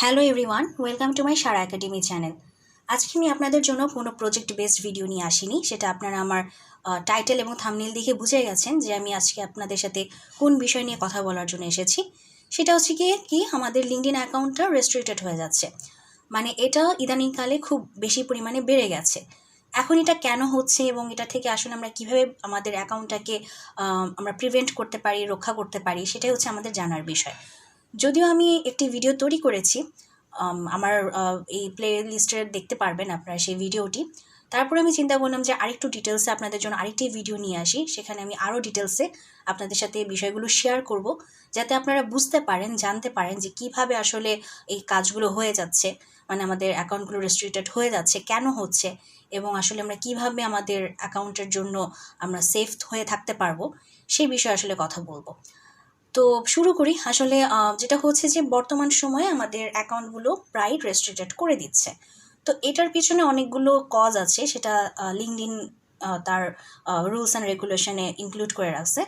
Hello everyone, welcome to my Sara academy channel. আজকে আমি আপনাদের জন্য কোনো প্রজেক্ট বেসড ভিডিও নিয়ে আসিনি। সেটা আপনারা আমার টাইটেল এবং থাম্বনেল দেখে বুঝে গেছেন যে আমি আজকে আপনাদের সাথে কোন বিষয় নিয়ে কথা বলার জন্য এসেছি। সেটা হচ্ছে কি আমাদের লিঙ্কডইন অ্যাকাউন্টটা রেস্ট্রিক্টেড হয়ে যাচ্ছে। মানে এটা ইদানিংকালে খুব বেশি পরিমাণে বেড়ে গেছে। এখন এটা কেন হচ্ছে এবং এটা থেকে আসলে আমরা কীভাবে আমাদের অ্যাকাউন্টটাকে আমরা প্রিভেন্ট করতে পারি, রক্ষা করতে পারি, সেটাই হচ্ছে আমাদের জানার বিষয়। যদিও আমি একটি ভিডিও তৈরি করেছি, আমার এই প্লে লিস্টে দেখতে পারবেন আপনারা সেই ভিডিওটি। তারপরে আমি চিন্তা করলাম যে আরেকটু ডিটেলসে আপনাদের জন্য আরেকটি ভিডিও নিয়ে আসি, সেখানে আমি আরও ডিটেলসে আপনাদের সাথে এই বিষয়গুলো শেয়ার করব, যাতে আপনারা বুঝতে পারেন, জানতে পারেন যে কিভাবে আসলে এই কাজগুলো হয়ে যাচ্ছে, মানে আমাদের অ্যাকাউন্টগুলো রেস্ট্রিক্টেড হয়ে যাচ্ছে, কেন হচ্ছে, এবং আসলে আমরা কিভাবে আমাদের অ্যাকাউন্টের জন্য আমরা সেফ হয়ে থাকতে পারবো, সেই বিষয়ে আসলে কথা বলবো। তো শুরু করি। আসলে যেটা হচ্ছে যে বর্তমান সময়ে আমাদের অ্যাকাউন্টগুলো প্রায় রেস্ট্রিক্টেড করে দিচ্ছে। তো এটার পিছনে অনেকগুলো কজ আছে, সেটা লিঙ্কডইন তার রুলস অ্যান্ড রেগুলেশনে ইনক্লুড করে রাখছে।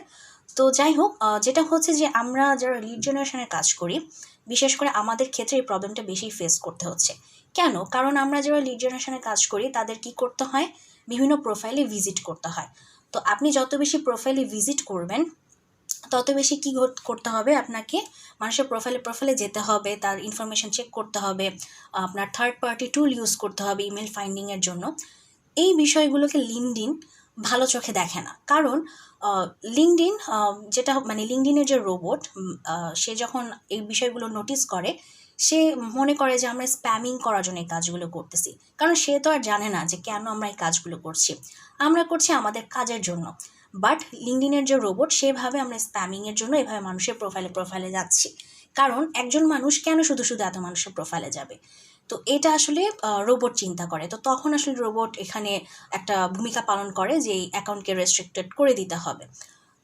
তো যাই হোক, যেটা হচ্ছে যে আমরা যারা লিড জেনারেশনের কাজ করি, বিশেষ করে আমাদের ক্ষেত্রে এই প্রবলেমটা বেশি ফেস করতে হচ্ছে। কেন? কারণ আমরা যারা লিড জেনারেশনের কাজ করি তাদের কি করতে হয়, বিভিন্ন প্রোফাইলে ভিজিট করতে হয়। তো আপনি যত বেশি প্রোফাইলে ভিজিট করবেন তত বেশি কী করতে হবে, আপনাকে মানুষের প্রোফাইলে যেতে হবে, তার ইনফরমেশন চেক করতে হবে, আপনার থার্ড পার্টি টুল ইউজ করতে হবে ইমেল ফাইন্ডিংয়ের জন্য। এই বিষয়গুলোকে লিঙ্কডইন ভালো চোখে দেখে না। কারণ লিঙ্কডইন যেটা মানে লিঙ্কডইনের যে রোবট, সে যখন এই বিষয়গুলো নোটিস করে, সে মনে করে যে আমরা স্প্যামিং করার জন্য এই কাজগুলো করতেছি। কারণ সে তো আর জানে না যে কেন আমরা এই কাজগুলো করছি। আমরা করছি আমাদের কাজের জন্য। বাট লিঙ্কডইনের যে রোবট, সেভাবে আমরা স্প্যামিংয়ের জন্য এভাবে মানুষের প্রোফাইলে যাচ্ছি। কারণ একজন মানুষ কেন শুধু এত মানুষের প্রোফাইলে যাবে? তো এটা আসলে রোবট চিন্তা করে। তো তখন আসলে রোবট এখানে একটা ভূমিকা পালন করে যে এই অ্যাকাউন্টকে রেস্ট্রিক্টেড করে দিতে হবে।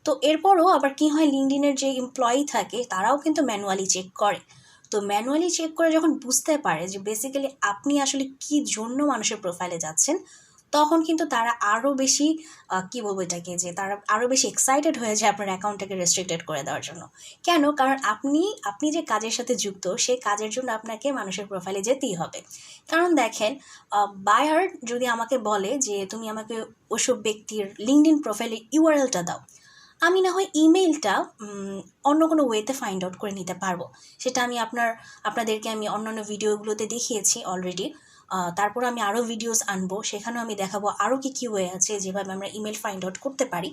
তো এরপরও আবার কি হয়, লিঙ্কডইনের যে এমপ্লয়ি থাকে তারাও কিন্তু ম্যানুয়ালি চেক করে। তো ম্যানুয়ালি চেক করে যখন বুঝতে পারে যে বেসিক্যালি আপনি আসলে কী জন্য মানুষের প্রোফাইলে যাচ্ছেন, তখন কিন্তু তারা আরও বেশি কী বলবো এটাকে, যে তারা আরও বেশি এক্সাইটেড হয়ে যায় আপনার অ্যাকাউন্টটাকে রেস্ট্রিক্টেড করে দেওয়ার জন্য। কেন? কারণ আপনি যে কাজের সাথে যুক্ত, সেই কাজের জন্য আপনাকে মানুষের প্রোফাইলে যেতেই হবে। কারণ দেখেন, বায়ার যদি আমাকে বলে যে তুমি আমাকে ওসব ব্যক্তির লিঙ্কডইন প্রোফাইলের ইউআরএলটা দাও, আমি না হয় ইমেইলটা অন্য কোনো ওয়েতে ফাইন্ড আউট করে নিতে পারবো। সেটা আমি আপনাদেরকে আমি অন্যান্য ভিডিওগুলোতে দেখিয়েছি অলরেডি। তারপর আমি আরও ভিডিওস আনবো, সেখানেও আমি দেখাবো আরও কী ওয়ে আছে যেভাবে আমরা ইমেল ফাইন্ড আউট করতে পারি।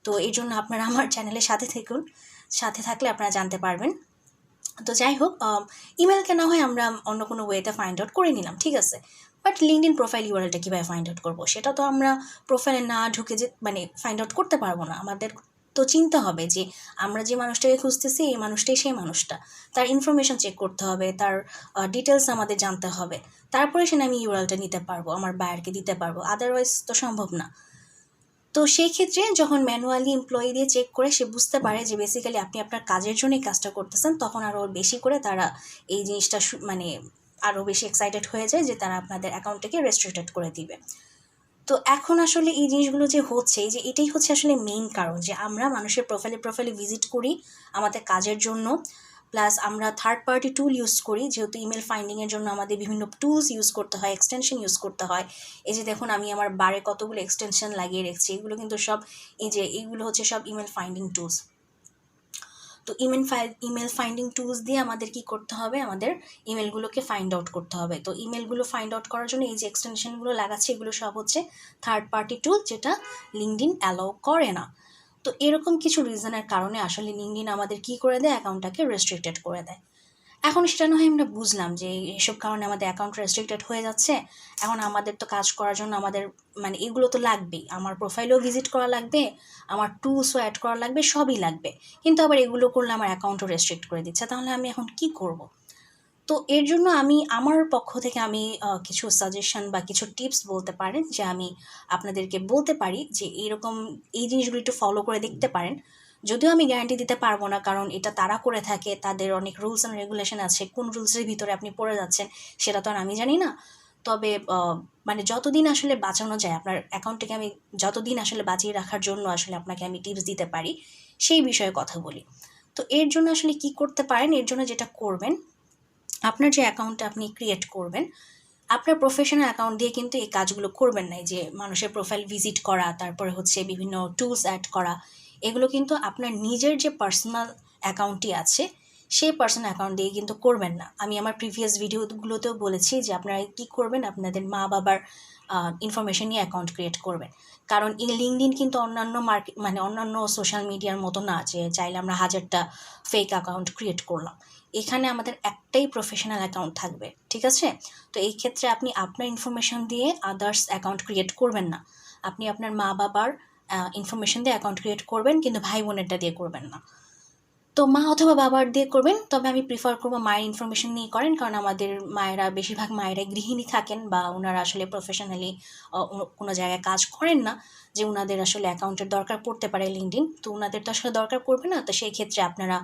তো এই জন্য আপনারা আমার চ্যানেলের সাথে থাকলে আপনারা জানতে পারবেন। তো যাই হোক, ইমেলকে না হয় আমরা অন্য কোনো ওয়েতে ফাইন্ড আউট করে নিলাম, ঠিক আছে। বাট লিঙ্কডইন প্রোফাইল ইউআরএলটা কীভাবে ফাইন্ড আউট করবো? সেটা তো আমরা প্রোফাইলে না ঢুকে যে ফাইন্ড আউট করতে পারবো না। আমাদের তো চিনতে হবে যে আমরা যে মানুষটাকে খুঁজতেছি এই মানুষটাই সেই মানুষটা। তার ইনফরমেশন চেক করতে হবে, তার ডিটেলস আমাদের জানতে হবে। তারপরে সেটা আমি ইউআরএলটা নিতে পারবো, আমার বায়ারকে দিতে পারবো। আদারওয়াইজ তো সম্ভব না। তো সেই ক্ষেত্রে যখন ম্যানুয়ালি এমপ্লয়ি দিয়ে চেক করে সে বুঝতে পারে যে বেসিক্যালি আপনি আপনার কাজের জন্যই কাজটা করতেছেন, তখন আরও বেশি করে তারা এই জিনিসটা আরও বেশি এক্সাইটেড হয়ে যায় যে তারা আপনাদের অ্যাকাউন্টটাকে রেস্ট্রিক্টেড করে দিবে। তো এখন আসলে এই জিনিসগুলো যে হচ্ছে, যে এটাই হচ্ছে আসলে মেইন কারণ, যে আমরা মানুষের প্রোফাইলে ভিজিট করি আমাদের কাজের জন্য, প্লাস আমরা থার্ড পার্টি টুল ইউজ করি। যেহেতু ইমেল ফাইন্ডিংয়ের জন্য আমাদের বিভিন্ন টুলস ইউজ করতে হয়, এক্সটেনশন ইউজ করতে হয়। এই যে দেখুন, আমি আমার বারে কতগুলো এক্সটেনশন লাগিয়ে রেখেছি, এগুলো কিন্তু সব এইগুলো হচ্ছে সব ইমেল ফাইন্ডিং টুলস। তো ইমেল ফাইন্ডিং টুলস দিয়ে আমাদের কি করতে হবে, আমাদের ইমেলগুলোকে ফাইন্ড আউট করতে হবে। তো ইমেলগুলো ফাইন্ড আউট করার জন্য এই যে এক্সটেনশনগুলো লাগাচ্ছে, এগুলো সব হচ্ছে থার্ড পার্টি টুল, যেটা লিঙ্কডইন অ্যালাউ করে না। তো এরকম কিছু রিজনের কারণে আসলে লিঙ্কডইন আমাদের কি করে দেয়, অ্যাকাউন্টটাকে রেস্ট্রিক্টেড করে দেয়। এখন সেটা না হয় আমরা বুঝলাম যে এসব কারণে আমাদের অ্যাকাউন্ট রেস্ট্রিক্টেড হয়ে যাচ্ছে। এখন আমাদের তো কাজ করার জন্য আমাদের এগুলো তো লাগবেই। আমার প্রোফাইলেও ভিজিট করা লাগবে, আমার টুলসও অ্যাড করা লাগবে, সবই লাগবে। কিন্তু আবার এগুলো করলে আমার অ্যাকাউন্টও রেস্ট্রিক্ট করে দিচ্ছে। তাহলে আমি এখন কি করব? তো এর জন্য আমি আমার পক্ষ থেকে আমি কিছু সাজেশন বা কিছু টিপস বলতে পারেন, যে আমি আপনাদেরকে বলতে পারি যে এই জিনিসগুলো একটু ফলো করে দেখতে পারেন। যদিও আমি গ্যারান্টি দিতে পারবো না, কারণ এটা তারা করে থাকে, তাদের অনেক রুলস অ্যান্ড রেগুলেশন আছে। কোন রুলসের ভিতরে আপনি পড়ে যাচ্ছেন সেটা তো আর আমি জানি না। তবে যতদিন আসলে বাঁচানো যায় আপনার অ্যাকাউন্টটাকে, আমি যতদিন আসলে বাঁচিয়ে রাখার জন্য আসলে আপনাকে আমি টিপস দিতে পারি, সেই বিষয়ে কথা বলি। তো এর জন্য আসলে কি করতে পারেন, এর জন্য যেটা করবেন, আপনার যে অ্যাকাউন্টটা আপনি ক্রিয়েট করবেন, আপনার প্রফেশনাল অ্যাকাউন্ট দিয়ে কিন্তু এই কাজগুলো করবেন না। যে মানুষের প্রোফাইল ভিজিট করা, তারপরে হচ্ছে বিভিন্ন টুলস অ্যাড করা, এগুলো কিন্তু আপনার নিজের যে পার্সোনাল অ্যাকাউন্টটি আছে সেই পার্সোনাল অ্যাকাউন্ট দিয়ে কিন্তু করবেন না। আমি আমার প্রিভিয়াস ভিডিওগুলোতেও বলেছি যে আপনারা কী করবেন, আপনাদের মা বাবার ইনফরমেশন নিয়ে অ্যাকাউন্ট ক্রিয়েট করবেন। কারণ এই লিঙ্কডইন কিন্তু অন্যান্য অন্যান্য সোশ্যাল মিডিয়ার মতো না যে চাইলে আমরা 1000টা ফেক অ্যাকাউন্ট ক্রিয়েট করলাম। এখানে আমাদের একটাই প্রফেশনাল অ্যাকাউন্ট থাকবে, ঠিক আছে? তো এই ক্ষেত্রে আপনি আপনার ইনফরমেশন দিয়ে আদার্স অ্যাকাউন্ট ক্রিয়েট করবেন না। আপনি আপনার মা বাবার ইনফরমেশন দিয়ে অ্যাকাউন্ট ক্রিয়েট করবেন, কিন্তু ভাই বোনেরটা দিয়ে করবেন না। তো মা অথবা বাবার দিয়ে করবেন, তবে আমি প্রিফার করবো মায়ের ইনফরমেশন নিয়ে করেন, কারণ আমাদের মায়েরা, বেশিরভাগ মায়েরা গৃহিণী থাকেন বা ওনারা আসলে প্রফেশনালি কোনো জায়গায় কাজ করেন না যে ওনাদের আসলে অ্যাকাউন্টের দরকার পড়তে পারে লিঙ্কডইন। তো ওনাদের তো আসলে দরকার পড়বে না। তো সেই ক্ষেত্রে আপনারা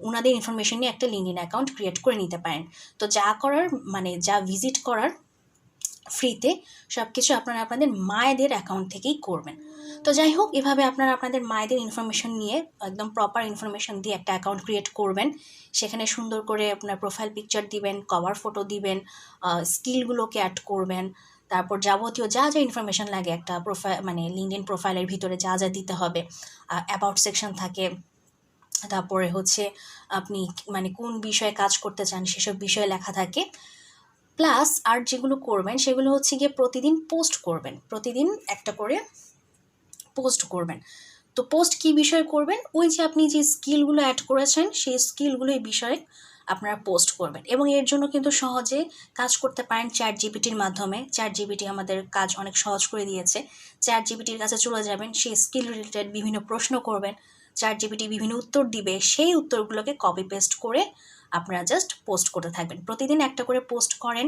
ওনাদের ইনফরমেশন নিয়ে একটা লিঙ্কডইন অ্যাকাউন্ট ক্রিয়েট করে নিতে পারেন। তো যা করার, যা ভিজিট করার ফ্রিতে, সব কিছু আপনারা আপনাদের মায়েদের অ্যাকাউন্ট থেকেই করবেন। তো যাই হোক, এভাবে আপনারা আপনাদের মায়েদের ইনফরমেশন নিয়ে একদম প্রপার ইনফরমেশন দিয়ে একটা অ্যাকাউন্ট ক্রিয়েট করবেন। সেখানে সুন্দর করে আপনার প্রোফাইল পিকচার দিবেন, কভার ফটো দিবেন, স্কিলগুলোকে অ্যাড করবেন, তারপর যাবতীয় যা যা ইনফরমেশন লাগে একটা প্রোফাইল, লিঙ্কডইন প্রোফাইলের ভিতরে যা যা দিতে হবে, অ্যাবাউট সেকশন থাকে, তারপরে হচ্ছে আপনি কোন বিষয়ে কাজ করতে চান সেসব বিষয়ে লেখা থাকে। প্লাস আর যেগুলো করবেন সেগুলো হচ্ছে গিয়ে প্রতিদিন পোস্ট করবেন, প্রতিদিন একটা করে পোস্ট করবেন। তো পোস্ট কী বিষয়ে করবেন? ওই যে আপনি যে স্কিলগুলো অ্যাড করেছেন সেই স্কিলগুলো এই বিষয়ে আপনারা পোস্ট করবেন। এবং এর জন্য কিন্তু সহজে কাজ করতে পারেন চ্যাট জিপিটির মাধ্যমে। চ্যাট জিপিটি আমাদের কাজ অনেক সহজ করে দিয়েছে। চ্যাট জিপিটির কাছে চলে যাবেন, সেই স্কিল রিলেটেড বিভিন্ন প্রশ্ন করবেন, চ্যাট জিপিটি বিভিন্ন উত্তর দিবে, সেই উত্তরগুলোকে কপি পেস্ট করে আপনারা জাস্ট পোস্ট করতে থাকবেন। প্রতিদিন একটা করে পোস্ট করেন।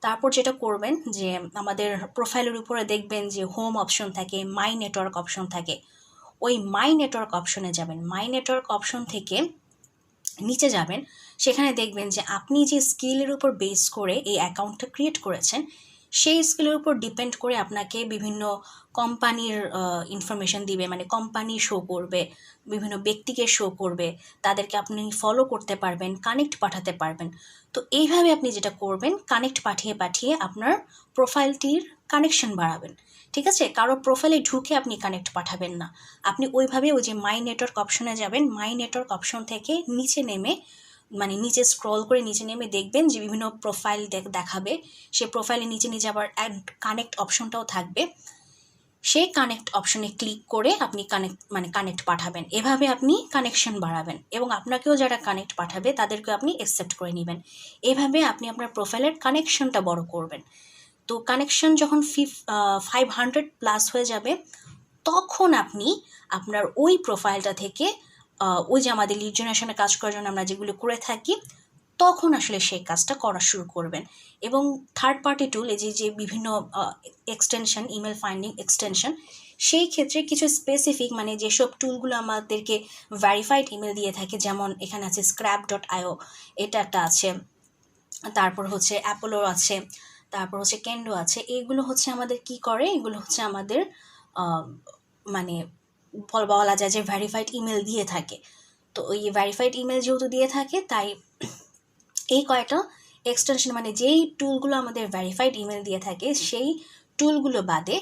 তারপর যেটা করবেন যে আমাদের প্রোফাইলের উপরে দেখবেন যে হোম অপশন থাকে, মাই নেটওয়ার্ক অপশন থাকে। ওই মাই নেটওয়ার্ক অপশনে যাবেন। মাই নেটওয়ার্ক অপশন থেকে নিচে যাবেন, সেখানে দেখবেন যে আপনি যে স্কিলের উপর বেস করে এই অ্যাকাউন্টটা ক্রিয়েট করেছেন সেই স্কিলের উপর ডিপেন্ড করে আপনাকে বিভিন্ন কোম্পানির ইনফরমেশন দিবে, কোম্পানি শো করবে, বিভিন্ন ব্যক্তিকে শো করবে, তাদেরকে আপনি ফলো করতে পারবেন, কানেক্ট পাঠাতে পারবেন। তো এইভাবে আপনি যেটা করবেন, কানেক্ট পাঠিয়ে পাঠিয়ে আপনার প্রোফাইলটির কানেকশন বাড়াবেন, ঠিক আছে? কারো প্রোফাইলে ঢুকে আপনি কানেক্ট পাঠাবেন না। আপনি ওইভাবে ওই যে মাই নেটওয়ার্ক অপশনে যাবেন, মাই নেটওয়ার্ক অপশন থেকে নিচে নেমে, নিচে স্ক্রল করে নিচে নেমে দেখবেন যে বিভিন্ন প্রোফাইল দেখাবে। সে প্রোফাইলের নিচে নিচে আবার কানেক্ট অপশনটাও থাকবে। সেই কানেক্ট অপশনে ক্লিক করে আপনি কানেক্ট পাঠাবেন। এভাবে আপনি কানেকশন বাড়াবেন এবং আপনাকেও যারা কানেক্ট পাঠাবে তাদেরকে আপনি অ্যাকসেপ্ট করে নেবেন। এভাবে আপনি আপনার প্রোফাইলের কানেকশনটা বড় করবেন। তো কানেকশন যখন 500+ হয়ে যাবে, তখন আপনি আপনার ওই প্রোফাইলটা থেকে ওই যে আমাদের লিড জেনারেশনে কাজ করার জন্য আমরা যেগুলো করে থাকি, তখন আসলে সেই কাজটা করা শুরু করবেন। এবং থার্ড পার্টি টুল, এই যে বিভিন্ন এক্সটেনশন, ইমেল ফাইন্ডিং এক্সটেনশন, সেই ক্ষেত্রে কিছু স্পেসিফিক যেসব টুলগুলো আমাদেরকে ভেরিফাইড ইমেল দিয়ে থাকে, যেমন এখানে আছে scrap.io, এটা একটা আছে, তারপর হচ্ছে অ্যাপোলো আছে, তারপর হচ্ছে কেন্ডো আছে। এগুলো হচ্ছে আমাদের কি করে, এগুলো হচ্ছে আমাদের বলা যায় যে ভেরিফাইড ইমেল দিয়ে থাকে। তো ওই ভেরিফাইড ইমেল যেহেতু দিয়ে থাকে, তাই এই কয়েকটা এক্সটেনশন, যেই টুলগুলো আমাদের ভেরিফাইড ইমেল দিয়ে থাকে সেই টুলগুলো বাদে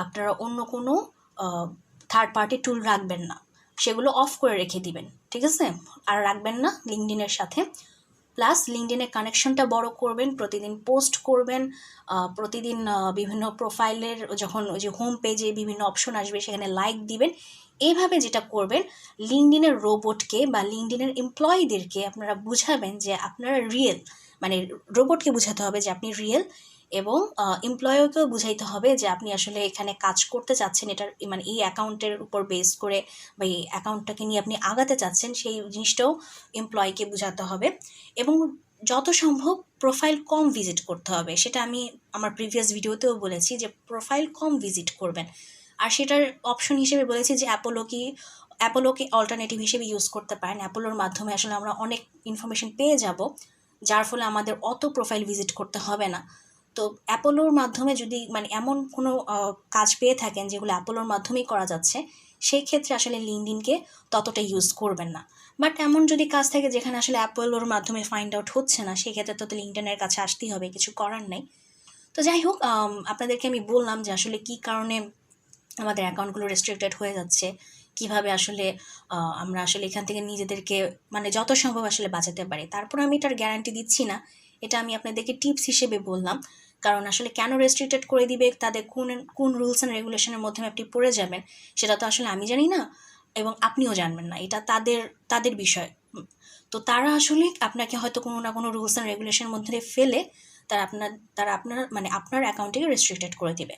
আপনারা অন্য কোনো থার্ড পার্টি টুল রাখবেন না, সেগুলো অফ করে রেখে দিবেন, ঠিক আছে? আর রাখবেন না লিঙ্কডইনের সাথে। প্লাস লিঙ্কডইনের কানেকশনটা বড় করবেন, প্রতিদিন পোস্ট করবেন, প্রতিদিন বিভিন্ন প্রোফাইলের যখন ওই যে হোম পেজে বিভিন্ন অপশন আসবে সেখানে লাইক দিবেন। এইভাবে যেটা করবেন, লিঙ্কডইনের রোবটকে বা লিঙ্কডইনের এমপ্লয়ীদেরকে আপনারা বুঝাবেন যে আপনারা রিয়েল, রোবটকে বোঝাতে হবে যে আপনি রিয়েল, এবং এমপ্লয়ীকেও বুঝাইতে হবে যে আপনি আসলে এখানে কাজ করতে চাচ্ছেন, এটার এই অ্যাকাউন্টের উপর বেস করে বা এই অ্যাকাউন্টটাকে নিয়ে আপনি আগাতে চাচ্ছেন, সেই জিনিসটাও এমপ্লয়ীকে বোঝাতে হবে। এবং যত সম্ভব প্রোফাইল কম ভিজিট করতে হবে। সেটা আমি আমার প্রিভিয়াস ভিডিওতেও বলেছি যে প্রোফাইল কম ভিজিট করবেন। আর সেটার অপশন হিসেবে বলেছি যে অ্যাপোলোকে অল্টারনেটিভ হিসেবে ইউজ করতে পারেন। অ্যাপোলোর মাধ্যমে আসলে আমরা অনেক ইনফরমেশন পেয়ে যাব, যার ফলে আমাদের অত প্রোফাইল ভিজিট করতে হবে না। তো অ্যাপোলোর মাধ্যমে যদি এমন কোনো কাজ পেয়ে থাকেন যেগুলো অ্যাপোলোর মাধ্যমেই করা যাচ্ছে, সেই ক্ষেত্রে আসলে লিঙ্কডইনকে ততটা ইউজ করবেন না। বাট এমন যদি কাজ থাকে যেখানে আসলে অ্যাপোলোর মাধ্যমে ফাইন্ড আউট হচ্ছে না, সেক্ষেত্রে তো লিঙ্কডইনের কাছে আসতেই হবে, কিছু করার নেই। তো যাই হোক, আপনাদেরকে আমি বললাম যে আসলে কী কারণে আমাদের অ্যাকাউন্টগুলো রেস্ট্রিক্টেড হয়ে যাচ্ছে, কিভাবে আসলে আমরা আসলে এখান থেকে নিজেদেরকে মানে যত সম্ভব আসলে বাঁচাতে পারি। তারপর আমি এটার গ্যারান্টি দিচ্ছি না, এটা আমি আপনাদেরকে টিপস হিসেবে বললাম। কারণ আসলে কেন রেস্ট্রিক্টেড করে দিবে, তাদের কোন কোন রুলস অ্যান্ড রেগুলেশনের মাধ্যমে আপনি পড়ে যাবেন, সেটা তো আসলে আমি জানি না এবং আপনিও জানবেন না, এটা তাদের তাদের বিষয়। তো তারা আসলে আপনাকে হয়তো কোনো না কোনো রুলস অ্যান্ড রেগুলেশনের মধ্যে ফেলে তারা আপনার মানে আপনার অ্যাকাউন্টটিকে রেস্ট্রিক্টেড করে দিবে।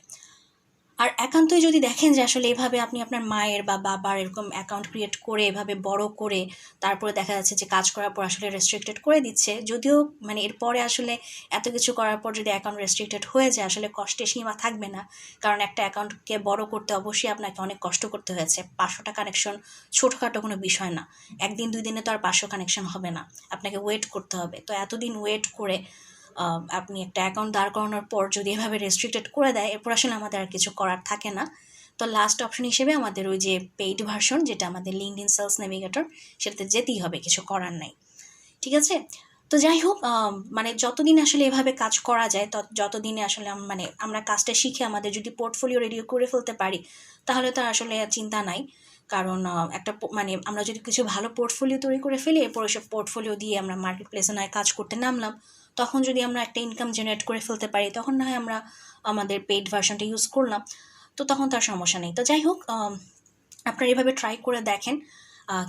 আর একান্তই যদি দেখেন যে আসলে এভাবে আপনি আপনার মায়ের বা বাবার এরকম অ্যাকাউন্ট ক্রিয়েট করে এভাবে বড় করে তারপরে দেখা যাচ্ছে যে কাজ করার পর আসলে রেস্ট্রিক্টেড করে দিচ্ছে, যদিও মানে এরপরে আসলে এত কিছু করার পর যদি অ্যাকাউন্ট রেস্ট্রিক্টেড হয়ে যায় আসলে কষ্টের সীমা থাকবে না। কারণ একটা অ্যাকাউন্টকে বড় করতে অবশ্যই আপনাকে অনেক কষ্ট করতে হয়েছে। 500টা কানেকশন ছোটোখাটো কোনো বিষয় না, একদিন 2 দিনে তো আর 500 কানেকশন হবে না, আপনাকে ওয়েট করতে হবে। তো এতদিন ওয়েট করে আপনি একটা অ্যাকাউন্ট দাঁড় করানোর পর যদি এভাবে রেস্ট্রিক্টেড করে দেয়, এরপর আসলে আমাদের আর কিছু করার থাকে না। তো লাস্ট অপশন হিসেবে আমাদের ওই যে পেইড ভার্সন, যেটা আমাদের লিঙ্কডইন সেলস নেভিগেটর, সেটাতে যেতেই হবে, কিছু করার নাই। ঠিক আছে? তো যাই হোক, মানে যতদিন আসলে এভাবে কাজ করা যায় যতদিনে আসলে মানে আমরা কাজটা শিখে আমাদের যদি পোর্টফোলিও রেডি করে ফেলতে পারি, তাহলে তো আসলে চিন্তা নাই। কারণ একটা মানে আমরা যদি কিছু ভালো পোর্টফোলিও তৈরি করে ফেলি, এরপর ওইসব পোর্টফোলিও দিয়ে আমরা মার্কেট প্লেসে নয় কাজ করতে নামলাম, তখন যদি আমরা একটা ইনকাম জেনারেট করে ফেলতে পারি, তখন না হয় আমরা আমাদের পেইড ভার্সনটা ইউজ করলাম, তো তখন তার সমস্যা নেই। তো যাই হোক, আপনারা এভাবে ট্রাই করে দেখেন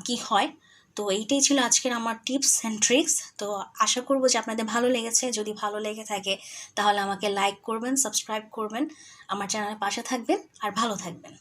কি হয়। তো এইটাই ছিল আজকের আমার টিপস অ্যান্ড ট্রিক্স। তো আশা করব যে আপনাদের ভালো লেগেছে। যদি ভালো লেগে থাকে তাহলে আমাকে লাইক করবেন, সাবস্ক্রাইব করবেন, আমার চ্যানেলের পাশে থাকবেন আর ভালো থাকবেন।